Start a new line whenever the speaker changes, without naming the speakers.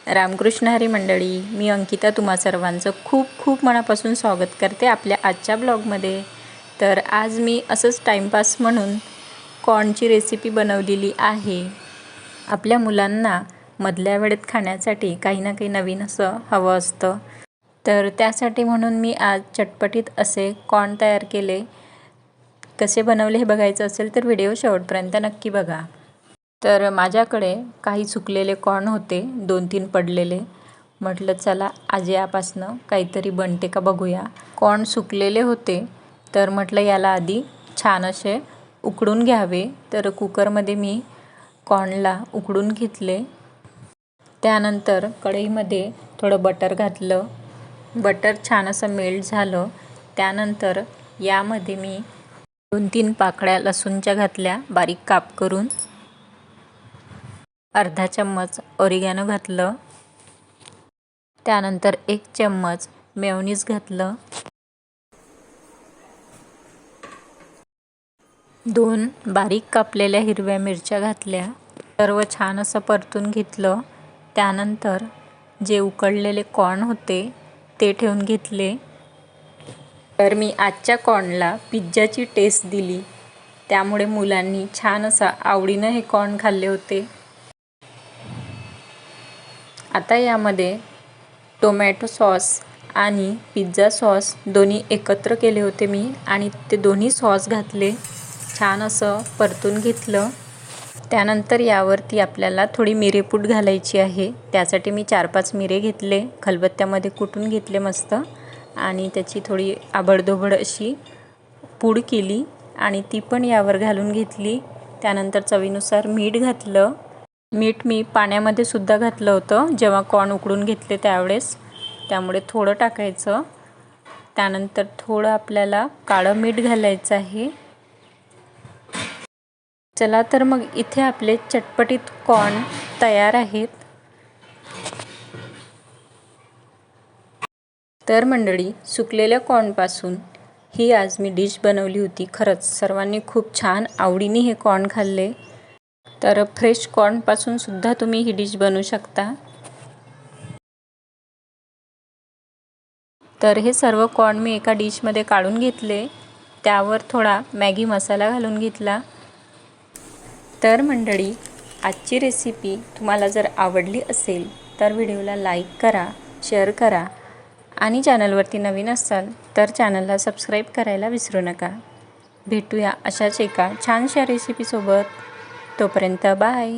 रामकृष्ण हरी मंडळी, मी अंकिता तुम्हा सर्वांचं खूप खूप मनापासून स्वागत करते आपल्या आजच्या ब्लॉगमध्ये। तर आज मी असंच टाईमपास म्हणून कॉर्नची रेसिपी बनवलेली आहे। आपल्या मुलांना मधल्या वेळेत खाण्यासाठी काही ना काही नवीन असं हवं असतं, तर त्यासाठी म्हणून मी आज चटपटीत असे कॉर्न तयार केले। कसे बनवले हे बघायचं असेल तर व्हिडिओ शेवटपर्यंत नक्की बघा। तर माझ्याकडे काही सुकलेले कॉर्न होते, 2-3 पडलेले। म्हटलं चला आज यापासनं काहीतरी बनते का बघूया। कॉर्न सुकलेले होते, तर म्हटलं याला आधी छान असे उकडून घ्यावे। तर कुकरमध्ये मी कॉर्नला उकडून घेतले। त्यानंतर कढईमध्ये थोडं बटर घातलं। बटर छान असं मेल्ट झालं। त्यानंतर यामध्ये मी 2-3 पाकळ्या लसूणच्या घातल्या बारीक काप करून। अर्धा चम्मच ऑरिगॅनो घातलं। त्यानंतर 1 चम्मच मेयोनीज घातलं। 2 बारीक कापलेल्या हिरव्या मिरच्या घातल्या। सर्व छान असं परतून घेतलं। त्यानंतर जे उकडलेले कॉर्न होते ते ठेवून घेतले। तर मी आजच्या कॉर्नला पिझ्झाची टेस्ट दिली, त्यामुळे मुलांनी छान असं आवडीनं हे कॉर्न खाल्ले होते। आता यामध्ये टोमॅटो सॉस आणि पिझ्झा सॉस दोन्ही एकत्र केले होते मी, आणि ते दोन्ही सॉस घातले। छान असं परतून घेतलं। त्यानंतर यावरती आपल्याला थोडी मिरेपूड घालायची आहे। त्यासाठी मी 4-5 मिरे घेतले, खलबत्त्यामध्ये कुटून घेतले मस्त, आणि त्याची थोडी आबडधोबड अशी पूड केली आणि ती पण यावर घालून घेतली। त्यानंतर चवीनुसार मीठ घातलं। मीठ मी पाण्यामध्ये सुद्धा घातलं होतं जेव्हा कॉर्न उकडून घेतले त्यावेळेस, त्यामुळे थोडं टाकायचं। त्यानंतर थोडं आपल्याला काळं मीठ घालायचं आहे। चला तर मग इथे आपले चटपटीत कॉर्न तयार आहेत। तर मंडळी, सुकलेल्या कॉर्नपासून ही आज मी डिश बनवली होती। खरंच सर्वांनी खूप छान आवडीने हे कॉर्न खाल्ले। तर फ्रेश कॉर्नपासून सुद्धा तुम्ही ही डिश बनवू शकता। तर हे सर्व कॉर्न मी एका डिशमध्ये काढून घेतले। त्यावर थोडा मॅगी मसाला घालून घेतला। तर मंडळी, आजची रेसिपी तुम्हाला जर आवडली असेल तर व्हिडिओला लाईक करा, शेअर करा, आणि चॅनलवरती नवीन असाल तर चॅनलला सबस्क्राईब करायला विसरू नका। भेटूया अशाच एका छानशा रेसिपीसोबत। तोपर्यंत बाय।